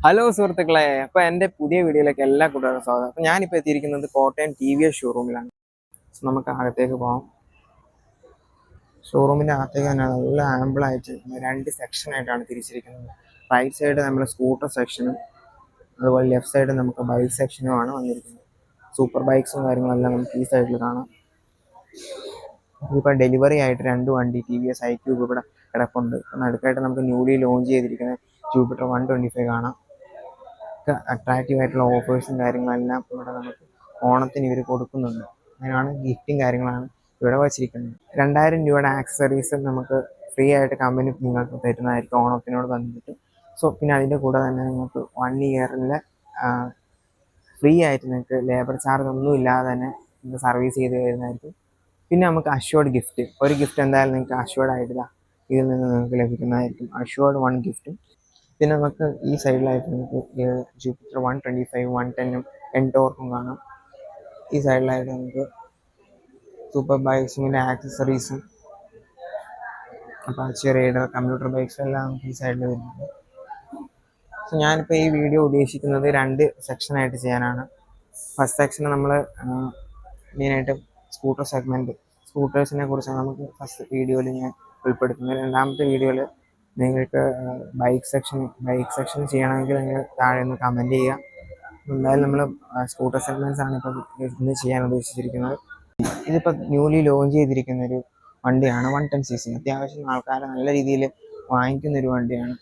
Hello സുഹൃത്തുക്കളെ, അപ്പോൾ എൻ്റെ പുതിയ വീഡിയോയിലേക്ക് എല്ലാ കൂട്ടുകാർക്കും സ്വാഗതം. അപ്പോൾ ഞാനിപ്പോൾ എത്തിയിരിക്കുന്നത് കോട്ടയം TVS ഷോറൂമിലാണ്. നമുക്ക് അകത്തേക്ക് പോകാം. ഷോറൂമിൻ്റെ അകത്തേക്ക് തന്നെ നല്ല ആമ്പിളായിട്ട് രണ്ട് സെക്ഷനായിട്ടാണ് തിരിച്ചിരിക്കുന്നത്. റൈറ്റ് സൈഡ് നമ്മൾ സ്കൂട്ടർ സെക്ഷനും അതുപോലെ ലെഫ്റ്റ് സൈഡ് നമുക്ക് ബൈക്ക് സെക്ഷനുമാണ് വന്നിരിക്കുന്നത്. സൂപ്പർ ബൈക്സും കാര്യങ്ങളെല്ലാം നമുക്ക് ഈ സൈഡിൽ കാണാം. ഇപ്പോൾ ഡെലിവറി ആയിട്ട് രണ്ട് വണ്ടി TVS iQube ഇവിടെ കിടപ്പുണ്ട്. നടുക്കായിട്ട് നമുക്ക് ന്യൂലി ലോഞ്ച് ചെയ്തിരിക്കുന്ന ജൂപ്പിറ്റർ 125 കാണാം. അട്രാക്റ്റീവ് ആയിട്ടുള്ള ഓഫേഴ്സും കാര്യങ്ങളെല്ലാം ഇവിടെ നമുക്ക് ഓണത്തിന് ഇവർ കൊടുക്കുന്നുണ്ട്. അതിനാണ് ഗിഫ്റ്റും കാര്യങ്ങളാണ് ഇവിടെ വച്ചിരിക്കുന്നത്. 2000 രൂപയുടെ ആക്സസറീസ് നമുക്ക് ഫ്രീ ആയിട്ട് കമ്പനി നിങ്ങൾക്ക് തരുന്നതായിരിക്കും ഓണത്തിനോട് ബന്ധിച്ചിട്ട്. പിന്നെ അതിൻ്റെ കൂടെ തന്നെ നിങ്ങൾക്ക് 1 ഇയറിലെ ഫ്രീ ആയിട്ട് നിങ്ങൾക്ക് ലേബർ ചാർജ് ഒന്നും ഇല്ലാതെ തന്നെ നിങ്ങൾക്ക് സർവീസ് ചെയ്ത് തരുന്നതായിരിക്കും. പിന്നെ നമുക്ക് അഷ്വേർഡ് ഗിഫ്റ്റ്, ഒരു ഗിഫ്റ്റ് എന്തായാലും നിങ്ങൾക്ക് അഷ്വേർഡ് ആയിട്ടില്ല ഇതിൽ നിന്ന് നിങ്ങൾക്ക് ലഭിക്കുന്നതായിരിക്കും. അഷ്വേർഡ് 1 ഗിഫ്റ്റും. പിന്നെ നമുക്ക് ഈ സൈഡിലായിട്ട് നമുക്ക് ജൂപ്പിറ്റർ 125 110 എൻടോർക്കും കാണാം. ഈ സൈഡിലായിട്ട് നമുക്ക് സൂപ്പർ ബൈക്സും പിന്നെ ആക്സസറീസും അപ്പാച്ചി റൈഡർ കമ്പ്യൂട്ടർ ബൈക്സ് എല്ലാം നമുക്ക് ഈ സൈഡിൽ വരുന്നുണ്ട്. ഞാനിപ്പോൾ ഈ വീഡിയോ ഉദ്ദേശിക്കുന്നത് 2 സെക്ഷനായിട്ട് ചെയ്യാനാണ്. ഫസ്റ്റ് സെക്ഷന് നമ്മൾ മെയിനായിട്ട് സ്കൂട്ടർ സെഗ്മെൻറ്റ്, സ്കൂട്ടേഴ്സിനെ കുറിച്ചാണ് നമുക്ക് ഫസ്റ്റ് വീഡിയോയിൽ ഞാൻ ഉൾപ്പെടുത്തുന്നത്. രണ്ടാമത്തെ വീഡിയോയിൽ നിങ്ങൾക്ക് ബൈക്ക് സെക്ഷൻ ചെയ്യണമെങ്കിൽ നിങ്ങൾ താഴെ ഒന്ന് കമൻറ്റ് ചെയ്യുക. എന്തായാലും നമ്മൾ സ്കൂട്ടർ സെഗ്മെൻറ്റ്സ് ആണ് ഇപ്പോൾ ഇന്ന് ചെയ്യാൻ ഉദ്ദേശിച്ചിരിക്കുന്നത്. ഇതിപ്പോൾ ന്യൂലി ലോഞ്ച് ചെയ്തിരിക്കുന്നൊരു വണ്ടിയാണ് 110cc. അത്യാവശ്യം ആൾക്കാരെ നല്ല രീതിയിൽ വാങ്ങിക്കുന്നൊരു വണ്ടിയാണ്.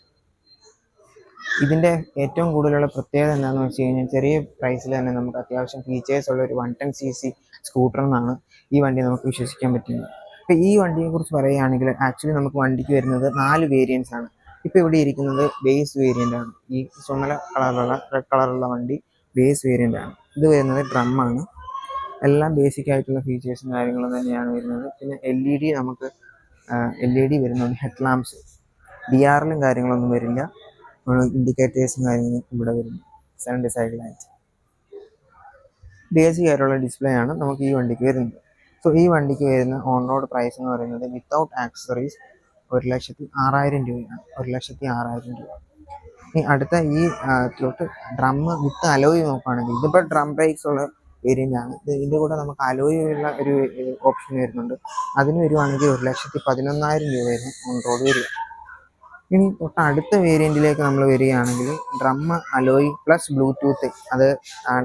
ഇതിൻ്റെ ഏറ്റവും കൂടുതലുള്ള പ്രത്യേകത എന്താണെന്ന് വെച്ച് കഴിഞ്ഞാൽ ചെറിയ പ്രൈസിൽ തന്നെ നമുക്ക് അത്യാവശ്യം ഫീച്ചേഴ്സ് ഉള്ള ഒരു 110cc സ്കൂട്ടർ എന്നാണ് ഈ വണ്ടി നമുക്ക് വിശ്വസിക്കാൻ പറ്റുന്നത്. ഇപ്പോൾ ഈ വണ്ടിയെക്കുറിച്ച് പറയുകയാണെങ്കിൽ ആക്ച്വലി നമുക്ക് വണ്ടിക്ക് വരുന്നത് 4 വേരിയൻസ് ആണ്. ഇപ്പോൾ ഇവിടെ ഇരിക്കുന്നത് ബേസ് വേരിയൻ്റ് ആണ്. ഈ ചുമല കളറുള്ള റെഡ് കളറുള്ള വണ്ടി ബേസ് വേരിയൻ്റ് ആണ്. ഇത് വരുന്നത് ഡ്രമ്മാണ്. എല്ലാം ബേസിക് ആയിട്ടുള്ള ഫീച്ചേഴ്സും കാര്യങ്ങളും തന്നെയാണ് വരുന്നത്. പിന്നെ LED നമുക്ക് LED വരുന്നുണ്ട്. ഹെഡ് ലാംപ്സ് DRLും കാര്യങ്ങളൊന്നും വരില്ല. ഇൻഡിക്കേറ്റേഴ്സും കാര്യങ്ങളും ഇവിടെ വരുന്നു. രണ്ട് സൈഡിലായിട്ട് ബേസിക് ആയിട്ടുള്ള ഡിസ്പ്ലേ ആണ് നമുക്ക് ഈ വണ്ടിക്ക് വരുന്നത്. ഈ വണ്ടിക്ക് വരുന്ന ഓൺ റോഡ് പ്രൈസ് എന്ന് പറയുന്നത് വിത്തൗട്ട് ആക്സസറീസ് 1,06,000 രൂപയാണ്. 1,06,000 രൂപ. ഇനി അടുത്ത ഈ ഡ്രം വിത്ത് അലോയ് നോക്കുകയാണെങ്കിൽ ഇതിപ്പോൾ ഡ്രം ബ്രേക്സ് ഉള്ള വേരിയൻ്റ് ആണ്. ഇതിൻ്റെ കൂടെ നമുക്ക് അലോയ് ഉള്ള ഒരു ഓപ്ഷൻ വരുന്നുണ്ട്. അതിന് വരുവാണെങ്കിൽ 1,11,000 രൂപയായിരുന്നു ഓൺ റോഡ് വരിക. ഇനി അടുത്ത വേരിയൻറ്റിലേക്ക് നമ്മൾ വരികയാണെങ്കിൽ ഡ്രം അലോയ് പ്ലസ് ബ്ലൂടൂത്ത്, അത്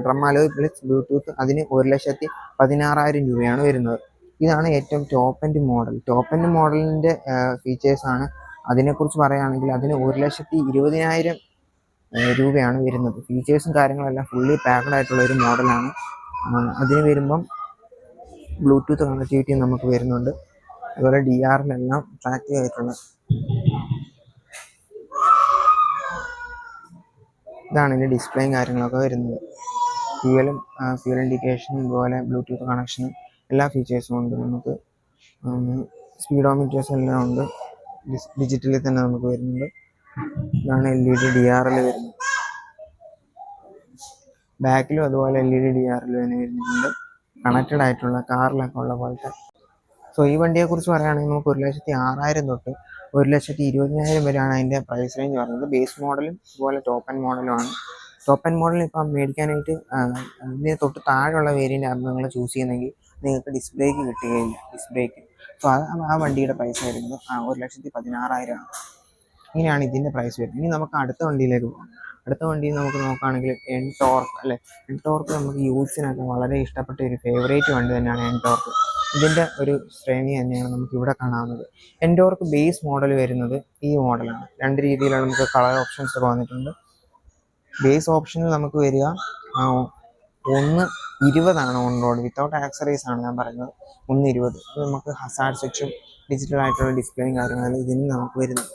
ഡ്രം അലോയ് പ്ലസ് ബ്ലൂടൂത്ത്, അതിന് 1,16,000 രൂപയാണ് വരുന്നത്. ഇതാണ് ഏറ്റവും top end model. Top end മോഡലിൻ്റെ ഫീച്ചേഴ്സാണ്. അതിനെക്കുറിച്ച് പറയുകയാണെങ്കിൽ അതിന് 1,20,000 രൂപയാണ് വരുന്നത്. ഫീച്ചേഴ്സും കാര്യങ്ങളെല്ലാം ഫുള്ളി പാക്ഡ് ആയിട്ടുള്ള ഒരു മോഡലാണ്. അതിന് വരുമ്പം ബ്ലൂടൂത്ത് കണക്ടിവിറ്റി നമുക്ക് വരുന്നുണ്ട്. അതുപോലെ DRലെല്ലാം ട്രാക്റ്റീവ് ആയിട്ടുള്ള ഇതാണ് ഇതിൻ്റെ ഡിസ്പ്ലേയും കാര്യങ്ങളൊക്കെ വരുന്നത്. ഫ്യൂവൽ ഇൻഡിക്കേഷനും അതുപോലെ ബ്ലൂടൂത്ത് കണക്ഷനും എല്ലാ ഫീച്ചേഴ്സും ഉണ്ട്. നമുക്ക് സ്പീഡോമീറ്റേഴ്സ് എല്ലാം ഉണ്ട്. ഡിജിറ്റലിൽ തന്നെ നമുക്ക് വരുന്നുണ്ട്. ഇതാണ് LED DRL വരുന്നത്. ബാക്കിലും അതുപോലെ LED DRL തന്നെ വരുന്നുണ്ട്. കണക്റ്റഡ് ആയിട്ടുള്ള കാറിലൊക്കെ ഉള്ള പോലത്തെ. ഈ വണ്ടിയെക്കുറിച്ച് പറയുകയാണെങ്കിൽ നമുക്ക് 1,06,000 തൊട്ട് 1,20,000 വരെയാണ് അതിൻ്റെ പ്രൈസ് റേഞ്ച് പറയുന്നത്. ബേസ് മോഡലും അതുപോലെ ടോപ്പ് ആൻഡ് മോഡലുമാണ്. ടോപ്പ് ആൻഡ് മോഡൽ ഇപ്പം മേടിക്കാനായിട്ട് ഇതിന് തൊട്ട് താഴെയുള്ള വേരിയൻ്റ് ആണ് നിങ്ങൾ ചൂസ് ചെയ്യുന്നതെങ്കിൽ നിങ്ങൾക്ക് ഡിസ്പ്ലേക്ക് കിട്ടുകയില്ല. ഡിസ്പ്ലേക്ക് ആ വണ്ടിയുടെ പ്രൈസ് വരുന്നത് 1,16,000 ആണ്. ഇങ്ങനെയാണ് ഇതിൻ്റെ പ്രൈസ് വരുന്നത്. ഇനി നമുക്ക് അടുത്ത വണ്ടിയിലേക്ക് പോകാം. അടുത്ത വണ്ടിയിൽ നമുക്ക് നോക്കുകയാണെങ്കിൽ എൻടോർക്ക് അല്ലേ. എൻടോർക്ക് നമുക്ക് യൂത്ത്സിനൊക്കെ വളരെ ഇഷ്ടപ്പെട്ട ഒരു ഫേവറേറ്റ് വണ്ടി തന്നെയാണ് എൻടോർക്ക്. ഇതിൻ്റെ ഒരു ശ്രേണി തന്നെയാണ് നമുക്ക് ഇവിടെ കാണാവുന്നത്. എൻടോർക്ക് ബേസ് മോഡൽ വരുന്നത് ഈ മോഡലാണ്. 2 രീതിയിലാണ് നമുക്ക് കളർ ഓപ്ഷൻസ് ഒക്കെ വന്നിട്ടുണ്ട്. ബേസ് ഓപ്ഷനിൽ നമുക്ക് വരിക 1,20 ഓൺ റോഡ്. വിത്തൗട്ട് ആക്സറീസ് ആണ് ഞാൻ പറയുന്നത്. 1,20. അത് നമുക്ക് ഹസാർഡ് സ്വിച്ചും ഡിജിറ്റൽ ആയിട്ടുള്ള ഡിസ്പ്ലേയും കാര്യങ്ങളും ഇതിന് നമുക്ക് വരുന്നത്.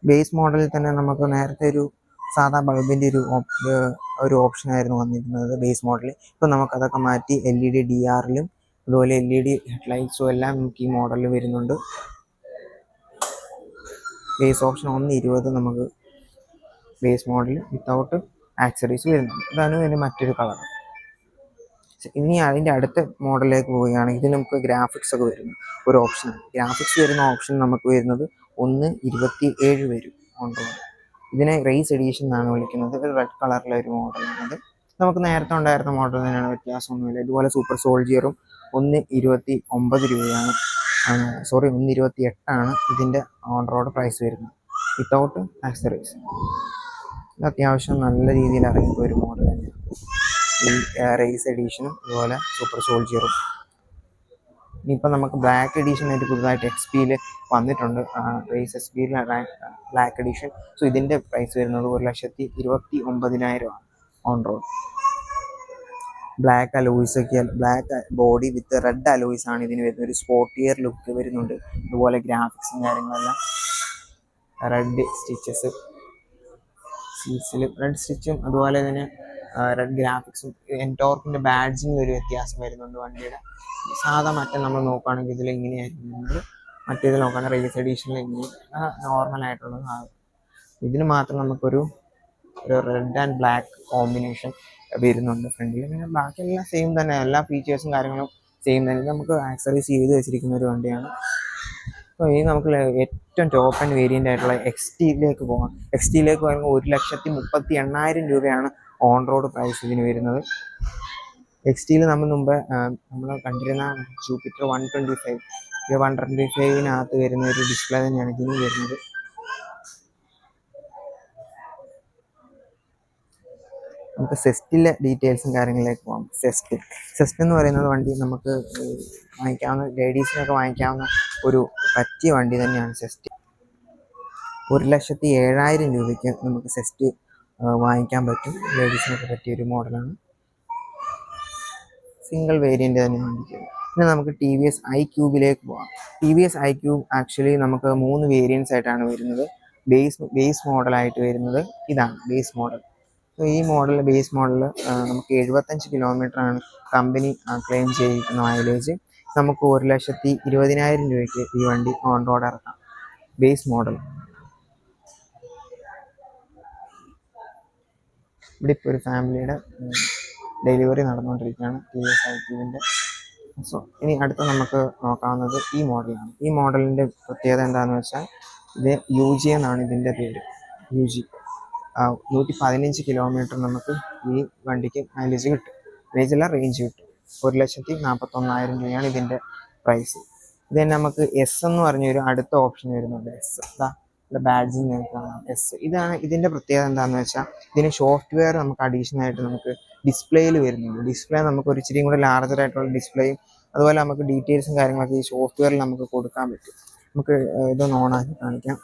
ബേസ് മോഡലിൽ തന്നെ നമുക്ക് നേരത്തെ ഒരു സാധാ ബൾബിൻ്റെ ഒരു ഓപ്ഷനായിരുന്നു വന്നിരുന്നത് ബേസ് മോഡലിൽ. ഇപ്പം നമുക്കതൊക്കെ മാറ്റി LED DRലും അതുപോലെ LED ഹെഡ്ലൈറ്റ്സും എല്ലാം നമുക്ക് ഈ മോഡലിൽ വരുന്നുണ്ട്. ബേസ് ഓപ്ഷൻ 1,20 നമുക്ക് ബേസ് മോഡൽ വിത്തൗട്ട് ആക്സറീസ് വരുന്നുണ്ട്. ഇതാണ് ഇതിൻ്റെ മറ്റൊരു കളർ. ഇനി അതിൻ്റെ അടുത്ത മോഡലിലേക്ക് പോവുകയാണെങ്കിൽ ഇതിന് നമുക്ക് ഗ്രാഫിക്സ് ഒക്കെ വരുന്നു ഒരു ഓപ്ഷനാണ്. ഗ്രാഫിക്സ് വരുന്ന ഓപ്ഷൻ നമുക്ക് വരുന്നത് 127 വരും ഓൺ റോഡ്. ഇതിനെ റേസ് എഡീഷൻ എന്നാണ് വിളിക്കുന്നത്. ഒരു റെഡ് കളറിലെ ഒരു മോഡലാണത്. നമുക്ക് നേരത്തെ ഉണ്ടായിരുന്ന മോഡൽ തന്നെയാണ്, വ്യത്യാസമൊന്നുമില്ല. ഇതുപോലെ സൂപ്പർ സോൾജിയറും 129 രൂപയാണ്, 128 ഇതിൻ്റെ ഓൺ റോഡ് പ്രൈസ് വരുന്നത് വിത്തൗട്ട് ആക്സറീസ്. ഇത് അത്യാവശ്യം നല്ല രീതിയിൽ ഇറങ്ങിയ ഒരു മോഡൽ തന്നെയാണ് ഈ റേസ് എഡീഷനും അതുപോലെ സൂപ്പർ സോൾജിയറും. ഇനിയിപ്പോൾ നമുക്ക് ബ്ലാക്ക് എഡീഷനായിട്ട് പുതുതായിട്ട് XPയിൽ വന്നിട്ടുണ്ട്, റേസ് XPയിൽ ബ്ലാക്ക് എഡീഷൻ. സോ ഇതിൻ്റെ പ്രൈസ് വരുന്നത് 1,29,000 ഓൺ റോഡ്. ബ്ലാക്ക് അലോയ്സ് ഒക്കെ, black body with red alloys ആണ് ഇതിന് വരുന്നത്. ഒരു സ്പോർട്ടിയർ ലുക്ക് വരുന്നുണ്ട്. അതുപോലെ ഗ്രാഫിക്സും കാര്യങ്ങളെല്ലാം റെഡ് സ്റ്റിച്ചസ്, സീറ്റ്സിൽ റെഡ് സ്റ്റിച്ചും അതുപോലെ തന്നെ റെഡ് ഗ്രാഫിക്സും. എൻടോർക്കിൻ്റെ ബാഡ്ജിന് ഒരു വ്യത്യാസം വരുന്നുണ്ട് വണ്ടിയുടെ. സാധാ മറ്റേ നമ്മൾ നോക്കുകയാണെങ്കിൽ ഇതിൽ ഇങ്ങനെയായിരിക്കും, മറ്റേതിൽ നോക്കുകയാണെങ്കിൽ റേസ് എഡീഷനിൽ ഇങ്ങനെ നോർമലായിട്ടുള്ള സാധനം. ഇതിന് മാത്രം നമുക്കൊരു റെഡ് ആൻഡ് ബ്ലാക്ക് കോമ്പിനേഷൻ വരുന്നുണ്ട് ഫ്രണ്ടിൽ. പിന്നെ ബാക്കിയെല്ലാം സെയിം തന്നെ, എല്ലാ ഫീച്ചേഴ്സും കാര്യങ്ങളും സെയിം തന്നെ. നമുക്ക് ആക്സറൈസ് ചെയ്ത് വെച്ചിരിക്കുന്ന ഒരു വണ്ടിയാണ്. അപ്പോൾ ഇനി നമുക്ക് ഏറ്റവും ടോപ്പ് ആൻഡ് വേരിയൻ്റ് ആയിട്ടുള്ള XTയിലേക്ക് പോകാം. XTയിലേക്ക് വരുമ്പോൾ 1,38,000 രൂപയാണ് ഓൺ റോഡ് പ്രൈസ് ഇതിന് വരുന്നത്. XTയിൽ നമ്മൾ മുമ്പ് നമ്മൾ കണ്ടിരുന്ന ജൂപ്പിറ്റർ 125, 125-നകത്ത് വരുന്ന ഒരു ഡിസ്പ്ലേ തന്നെയാണ് ഇതിന് വരുന്നത്. നമുക്ക് സെസ്റ്റിലെ ഡീറ്റെയിൽസും കാര്യങ്ങളിലേക്ക് പോകാം. സെസ്റ്റ് എന്ന് പറയുന്നത് വണ്ടി നമുക്ക് വാങ്ങിക്കാവുന്ന, ലേഡീസിനൊക്കെ വാങ്ങിക്കാവുന്ന ഒരു പറ്റിയ വണ്ടി തന്നെയാണ് സെസ്റ്റ്. 1,07,000 രൂപയ്ക്ക് നമുക്ക് സെസ്റ്റ് വാങ്ങിക്കാൻ പറ്റും. ലേഡീസിനൊക്കെ പറ്റിയൊരു മോഡലാണ്, സിംഗിൾ വേരിയൻ്റ് തന്നെ വണ്ടിക്ക്. പിന്നെ നമുക്ക് TVS iQബിലേക്ക് പോകാം. TVS iQube ആക്ച്വലി നമുക്ക് 3 വേരിയൻസ് ആയിട്ടാണ് വരുന്നത്. ബേസ് മോഡലായിട്ട് വരുന്നത് ഇതാണ് ബേസ് മോഡൽ. ഈ മോഡൽ, ബേസ് മോഡൽ നമുക്ക് 75 കിലോമീറ്ററാണ് കമ്പനി ക്ലെയിം ചെയ്തിരിക്കുന്ന മൈലേജ്. നമുക്ക് 1,20,000 രൂപയ്ക്ക് ഈ വണ്ടി ഓൺ റോഡ് ഇറക്കാം, ബേസ് മോഡൽ. ഇവിടെ ഇപ്പോൾ ഒരു ഫാമിലിയുടെ ഡെലിവറി നടന്നുകൊണ്ടിരിക്കുകയാണ് TVS iQബിൻ്റെ. സോ ഇനി അടുത്ത് നമുക്ക് നോക്കാവുന്നത് ഈ മോഡലാണ്. ഈ മോഡലിൻ്റെ പ്രത്യേകത എന്താണെന്ന് വെച്ചാൽ ഇത് UG എന്നാണ് ഇതിൻ്റെ പേര്. UG 115 കിലോമീറ്റർ നമുക്ക് ഈ വണ്ടിക്ക് മൈലേജ് കിട്ടും. മൈലേജല്ല, റേഞ്ച് കിട്ടും. 1,41,000 രൂപയാണ് ഇതിൻ്റെ പ്രൈസ്. ഇത് തന്നെ നമുക്ക് S എന്ന് പറഞ്ഞൊരു അടുത്ത ഓപ്ഷൻ വരുന്നുണ്ട്. S ഇവിടെ ബാഡ്ജിങ് കാണാം, S. ഇതാണ് ഇതിൻ്റെ പ്രത്യേകത. എന്താണെന്ന് വെച്ചാൽ ഇതിന് സോഫ്റ്റ്വെയർ നമുക്ക് അഡീഷണൽ ആയിട്ട് നമുക്ക് ഡിസ്പ്ലേയിൽ വരുന്നുണ്ട്. ഡിസ്പ്ലേ നമുക്ക് ഒരു ഇച്ചിരിയും കൂടെ ലാർജർ ആയിട്ടുള്ള ഡിസ്പ്ലേയും അതുപോലെ നമുക്ക് ഡീറ്റെയിൽസും കാര്യങ്ങളൊക്കെ ഈ സോഫ്റ്റ്വെയറിൽ നമുക്ക് കൊടുക്കാൻ പറ്റും. നമുക്ക് ഇതൊന്ന് ഓണാക്കി കാണിക്കാം.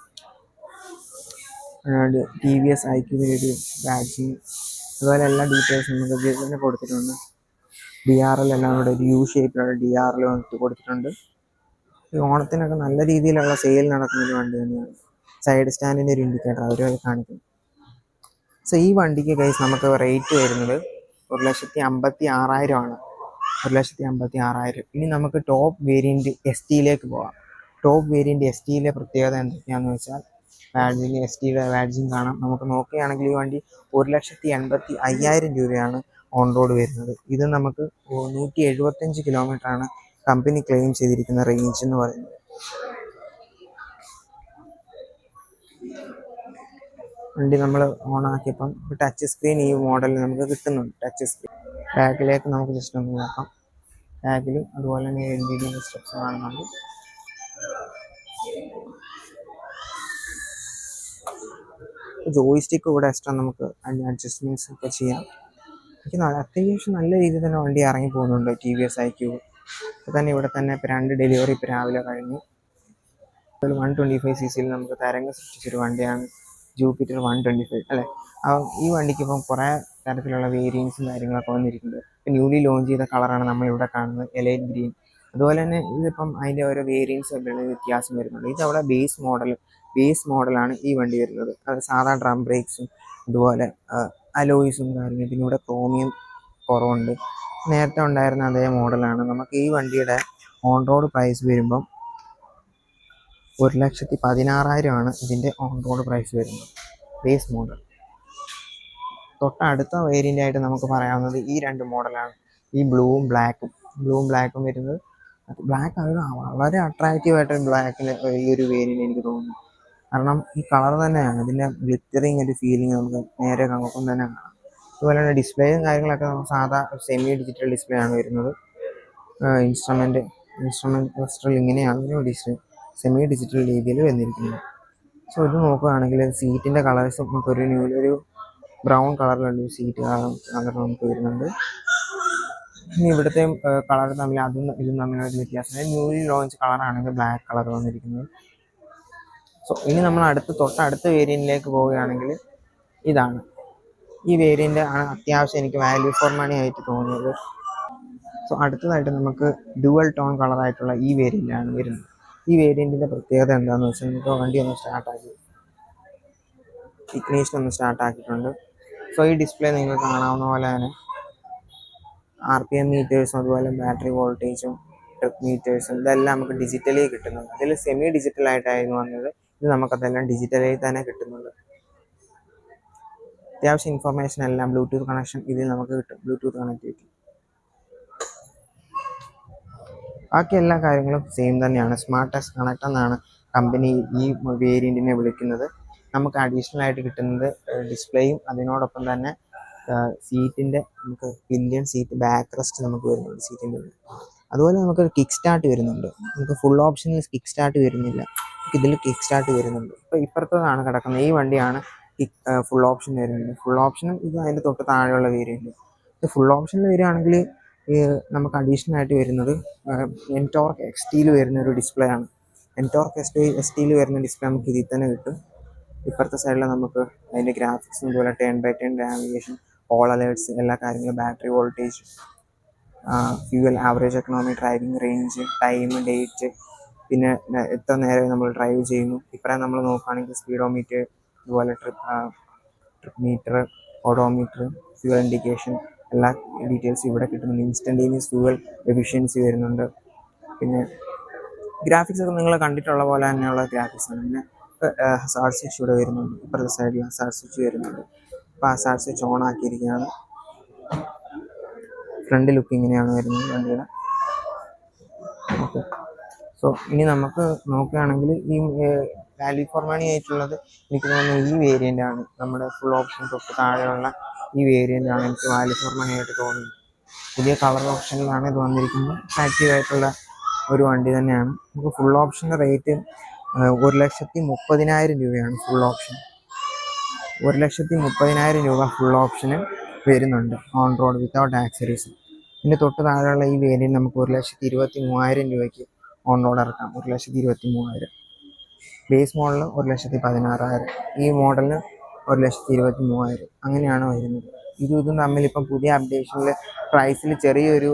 TVS iQബിൻ്റെ ഒരു ബാഡ്ജിങ് അതുപോലെ എല്ലാ ഡീറ്റെയിൽസും നമുക്ക് ഇതിൽ കൊടുത്തിട്ടുണ്ട്. DRL എല്ലാം കൂടെ ഒരു U ഷേപ്പിലുള്ള DRL വന്നിട്ട് കൊടുത്തിട്ടുണ്ട്. ഈ ഓണത്തിനൊക്കെ നല്ല രീതിയിലുള്ള സെയിൽ നടക്കുന്നൊരു വണ്ടി തന്നെയാണ്. സൈഡ് സ്റ്റാൻഡിൻ്റെ ഒരു ഇൻഡിക്കേറ്റർ അവർ കാണിക്കും. സോ ഈ വണ്ടിക്ക് ഗൈസ് നമുക്ക് റേറ്റ് വരുന്നത് 1,56,000 ആണ്. 1,56,000. ഇനി നമുക്ക് ടോപ്പ് വേരിയൻറ്റ് STയിലേക്ക് പോകാം. ടോപ്പ് വേരിയൻറ്റ് STയിലെ പ്രത്യേകത എന്തൊക്കെയാണെന്ന് വെച്ചാൽ STയുടെ ബാഡ്ജിങ് കാണാം. നമുക്ക് നോക്കുകയാണെങ്കിൽ ഈ വണ്ടി 1,85,000 രൂപയാണ് ഓൺ റോഡ് വരുന്നത്. ഇത് നമുക്ക് 175 കിലോമീറ്ററാണ് കമ്പനി ക്ലെയിം ചെയ്തിരിക്കുന്ന റേഞ്ച് എന്ന് പറയുന്നത്. വണ്ടി നമ്മൾ ഓണാക്കിയപ്പം ടച്ച് സ്ക്രീൻ ഈ മോഡലിൽ നമുക്ക് കിട്ടുന്നുണ്ട്. ടച്ച് സ്ക്രീൻ ബാക്കിലേക്ക് നമുക്ക് ജസ്റ്റ് ഒന്ന് നോക്കാം. ബാക്കിലും അതുപോലെ തന്നെ LED സ്റ്റെപ്സ് കാണുന്നുണ്ട്. ജോയിസ്റ്റിക്ക് ഇവിടെ എക്സ്ട്രാ നമുക്ക് അഡ്ജസ്റ്റ്മെൻറ്റ്സ് ഒക്കെ ചെയ്യാം. എനിക്ക് അത്യാവശ്യം നല്ല രീതിയിൽ തന്നെ വണ്ടി ഇറങ്ങി പോകുന്നുണ്ട് TVS iQube. ഇപ്പോൾ തന്നെ ഇവിടെ തന്നെ ഇപ്പോൾ 2 ഡെലിവറി ഇപ്പോൾ രാവിലെ കഴിഞ്ഞു. 125cc നമുക്ക് തരംഗ സൃഷ്ടിച്ചൊരു വണ്ടിയാണ് ജൂപ്പിറ്റർ 125 അല്ലേ. ഈ വണ്ടിക്ക് ഇപ്പം കുറേ തരത്തിലുള്ള വേരിയൻസും കാര്യങ്ങളൊക്കെ വന്നിരിക്കുന്നത്. ഇപ്പം ന്യൂലി ലോഞ്ച് ചെയ്ത കളറാണ് നമ്മളിവിടെ കാണുന്നത്, എലൈറ്റ് ഗ്രീൻ. അതുപോലെ തന്നെ ഇതിപ്പം അതിൻ്റെ ഓരോ വേരിയൻസ് വ്യത്യാസം വരുന്നുണ്ട്. ഇതവിടെ ബേസ് മോഡലാണ് ഈ വണ്ടി വരുന്നത്. അത് സാധാ ഡ്രം ബ്രേക്സും അതുപോലെ അലോയ്സും കാര്യങ്ങളും. പിന്നെ ഇവിടെ ക്രോമിയം കുറവുണ്ട്. നേരത്തെ ഉണ്ടായിരുന്ന അതേ മോഡലാണ്. നമുക്ക് ഈ വണ്ടിയുടെ ഓൺ റോഡ് പ്രൈസ് വരുമ്പം 1,16,000 ഇതിൻ്റെ ഓൺ റോഡ് പ്രൈസ് വരുന്നത്, ബേസ് മോഡൽ. തൊട്ടടുത്ത വേരിയൻ്റ് ആയിട്ട് നമുക്ക് പറയാവുന്നത് ഈ 2 മോഡലാണ്. ഈ ബ്ലൂവും ബ്ലാക്കും വരുന്നത്. ബ്ലാക്ക് അത് വളരെ അട്രാക്റ്റീവ് ആയിട്ട് ബ്ലാക്കിന് ഈ ഒരു വേരിയൻ്റ് എനിക്ക് തോന്നുന്നു. കാരണം ഈ കളർ തന്നെയാണ് ഇതിൻ്റെ ഗ്ലിറ്ററിങ് ഒരു ഫീലിംഗ് നമുക്ക് നേരെ നോക്കുമ്പോൾ തന്നെ കാണാം. അതുപോലെ തന്നെ ഡിസ്പ്ലേയും കാര്യങ്ങളൊക്കെ നമുക്ക് സാധാ സെമി ഡിജിറ്റൽ ഡിസ്പ്ലേ ആണ് വരുന്നത്. ഇൻസ്ട്രുമെൻറ്റ് ക്ലസ്റ്ററിൽ ഇങ്ങനെയാണ് ഡിസ്പ്ലേ സെമി ഡിജിറ്റൽ രീതിയിൽ വന്നിരിക്കുന്നത്. സോ ഇത് നോക്കുകയാണെങ്കിൽ സീറ്റിൻ്റെ കളേഴ്സ് നമുക്കൊരു ബ്രൗൺ കളറിലുള്ള സീറ്റ് കളർ നമുക്ക് വരുന്നുണ്ട്. ഇനി ഇവിടുത്തെ കളർ തമ്മിൽ അതും ഇതും തമ്മിലുള്ള വ്യത്യാസം, ന്യൂലി ലോഞ്ച് കളറാണെങ്കിൽ ബ്ലാക്ക് കളർ വന്നിരിക്കുന്നത്. സോ ഇനി നമ്മൾ തൊട്ടടുത്ത വേരിയൻറ്റിലേക്ക് പോവുകയാണെങ്കിൽ ഇതാണ്. ഈ വേരിയൻ്റ് ആണ് അത്യാവശ്യം എനിക്ക് വാല്യൂ ഫോർ മണി ആയിട്ട് തോന്നിയത്. സോ അടുത്തതായിട്ട് നമുക്ക് ഡുവൽ ടോൺ കളറായിട്ടുള്ള ഈ വേരിയൻ്റാണ് വരുന്നത്. ഈ വേരിയൻറ്റിൻ്റെ പ്രത്യേകത എന്താണെന്ന് വെച്ചാൽ നമുക്ക് വണ്ടി ഒന്ന് ഇഗ്നീഷൻ ഒന്ന് സ്റ്റാർട്ടാക്കിയിട്ടുണ്ട്. സോ ഈ ഡിസ്പ്ലേ നിങ്ങൾക്ക് കാണാവുന്ന പോലെ തന്നെ RPM മീറ്റേഴ്സും അതുപോലെ ബാറ്ററി വോൾട്ടേജും ട്രിപ്പ് മീറ്റേഴ്സും ഇതെല്ലാം നമുക്ക് ഡിജിറ്റലി കിട്ടുന്നുണ്ട്. അതിൽ സെമി ഡിജിറ്റലായിട്ടായിരുന്നു വന്നത്. ഇത് നമുക്കതെല്ലാം ഡിജിറ്റലി തന്നെ കിട്ടുന്നുണ്ട്. അത്യാവശ്യം ഇൻഫർമേഷൻ എല്ലാം ബ്ലൂടൂത്ത് കണക്ഷൻ ഇതിൽ നമുക്ക് കിട്ടും, ബ്ലൂടൂത്ത് കണക്ടിവിറ്റി. ബാക്കി എല്ലാ കാര്യങ്ങളും സെയിം തന്നെയാണ്. സ്മാർട്ട് ടെസ്റ്റ് കണക്ട് എന്നാണ് കമ്പനി ഈ വേരിയൻറ്റിനെ വിളിക്കുന്നത്. നമുക്ക് അഡീഷണൽ ആയിട്ട് കിട്ടുന്നത് ഡിസ്പ്ലേയും അതിനോടൊപ്പം തന്നെ സീറ്റിൻ്റെ നമുക്ക് പില്ലിയൻ സീറ്റ് ബാക്ക് റെസ്റ്റ് നമുക്ക് വരുന്നുണ്ട് സീറ്റിൻ്റെ ഉള്ളിൽ. അതുപോലെ നമുക്ക് കിക്ക് സ്റ്റാർട്ട് വരുന്നുണ്ട്. നമുക്ക് ഫുൾ ഓപ്ഷനിൽ കിക്ക് സ്റ്റാർട്ട് വരുന്നില്ല, ഇതിൽ കിക്ക് സ്റ്റാർട്ട് വരുന്നുണ്ട്. ഇപ്പോൾ ഇപ്പുറത്തതാണ് കിടക്കുന്നത്, ഈ വണ്ടിയാണ് ഫുൾ ഓപ്ഷൻ വരുന്നത്. ഫുൾ ഓപ്ഷനും ഇത് അതിൻ്റെ തൊട്ട് താഴെയുള്ള വേരിയൻറ്റ്. ഇത് ഫുൾ ഓപ്ഷനിൽ വരികയാണെങ്കിൽ നമുക്ക് അഡീഷണൽ ആയിട്ട് വരുന്നത് എൻടോർക്ക് XTയിൽ വരുന്ന ഒരു ഡിസ്പ്ലേ ആണ്. എൻടോർക്ക് XTയിൽ വരുന്ന ഡിസ്പ്ലേ നമുക്ക് ഇതിൽ തന്നെ കിട്ടും. ഇപ്പുറത്തെ സൈഡിൽ നമുക്ക് അതിൻ്റെ ഗ്രാഫിക്സും അതുപോലെ 10x10 നാവിഗേഷൻ, ഓൾ അലേർട്സ്, എല്ലാ കാര്യങ്ങളും, battery voltage, fuel, average economy, driving range, time, date, പിന്നെ എത്ര നേരം നമ്മൾ ഡ്രൈവ് ചെയ്യുന്നു. ഇപ്പറേ നമ്മൾ നോക്കുകയാണെങ്കിൽ സ്പീഡോമീറ്റർ, അതുപോലെ trip metre, odometer, fuel indication, എല്ലാ ഡീറ്റെയിൽസും ഇവിടെ കിട്ടുന്നുണ്ട്. ഇൻസ്റ്റൻറ്റേനിയസ് ഫ്യൂവൽ എഫിഷ്യൻസി വരുന്നുണ്ട്. പിന്നെ ഗ്രാഫിക്സ് ഒക്കെ നിങ്ങൾ കണ്ടിട്ടുള്ള പോലെ തന്നെയുള്ള ഗ്രാഫിക്സ് ആണ്. പിന്നെ ഹസാർഡ് സ്വിച്ച് ഇവിടെ വരുന്നുണ്ട്. ഇപ്പുറത്തെ സൈഡിൽ ഹസാർഡ് സ്വിച്ച് വരുന്നുണ്ട്. അപ്പോൾ ഹസാർഡ് സ്വിച്ച് ഓൺ ആക്കിയിരിക്കുകയാണ്. ഫ്രണ്ട് ലുക്ക് ഇങ്ങനെയാണ് വരുന്നത് വണ്ടിയുടെ. ഓക്കെ, സോ ഇനി നമുക്ക് നോക്കുകയാണെങ്കിൽ ഈ വാല്യൂ ഫോർ മണി ആയിട്ടുള്ളത് എനിക്ക് തോന്നുന്നത് ഈ വേരിയൻ്റ് ആണ്. നമ്മുടെ ഫുൾ ഓപ്ഷൻ തൊട്ട് താഴെയുള്ള ഈ വേരിയൻ്റ് ആണ് എനിക്ക് വാല്യൂ ഫോർ മണി ആയിട്ട് തോന്നുന്നത്. പുതിയ കളർ ഓപ്ഷനിലാണ് ഇത് വന്നിരിക്കുന്നത്. ആക്റ്റീവായിട്ടുള്ള ഒരു വണ്ടി തന്നെയാണ്. നമുക്ക് ഫുൾ ഓപ്ഷൻ്റെ റേറ്റ് 1,30,000 രൂപയാണ്. ഫുൾ ഓപ്ഷൻ 1,30,000 രൂപ ഫുൾ ഓപ്ഷന് വരുന്നുണ്ട് ഓൺ റോഡ് വിത്തൗട്ട് ആക്സറീസ്. ഇതിൻ്റെ തൊട്ട് താഴെയുള്ള ഈ വേരിയൻറ്റ് നമുക്ക് 1,23,000 രൂപയ്ക്ക് ഓൺ റോഡ് ഇറക്കാം. 1,23,000. ബേസ് മോഡലിന് 1,16,000. ഈ മോഡലിന് 1,23,000. അങ്ങനെയാണ് വരുന്നത്. ഇതും തമ്മിൽ ഇപ്പം പുതിയ അപ്ഡേഷനിൽ പ്രൈസിൽ ചെറിയൊരു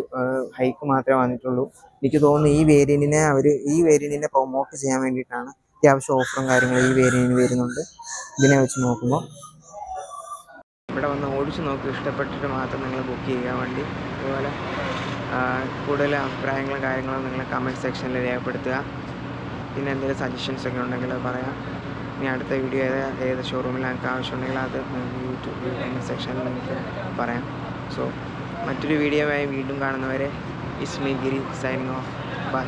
ഹൈക്ക് മാത്രമേ വന്നിട്ടുള്ളൂ. എനിക്ക് തോന്നുന്നു ഈ വേരിയൻറ്റിനെ പ്രൊമോട്ട് ചെയ്യാൻ വേണ്ടിയിട്ടാണ്. അത്യാവശ്യം ഓഫറും കാര്യങ്ങളും ഈ വേരിയൻറ്റിന് വരുന്നുണ്ട്. ഇതിനെ വെച്ച് നോക്കുമ്പോൾ ഇവിടെ വന്ന് ഓടിച്ച് നോക്കി ഇഷ്ടപ്പെട്ടിട്ട് മാത്രം നിങ്ങൾ ബുക്ക് ചെയ്യുക വണ്ടി. അതുപോലെ കൂടുതൽ അഭിപ്രായങ്ങളും കാര്യങ്ങളും നിങ്ങൾ കമൻറ്റ് സെക്ഷനിൽ രേഖപ്പെടുത്തുക. പിന്നെ എന്തെങ്കിലും സജഷൻസ് ഒക്കെ ഉണ്ടെങ്കിൽ പറയാം. ഇനി അടുത്ത വീഡിയോ ഏത് ഷോറൂമിൽ നിങ്ങൾക്ക് ആവശ്യമുണ്ടെങ്കിൽ അത് യൂട്യൂബ് കമൻറ്റ് സെക്ഷനിൽ നിങ്ങൾക്ക് പറയാം. സോ മറ്റൊരു വീഡിയോയുമായി വീണ്ടും കാണുന്നവരെ it's me Giri signing off. By.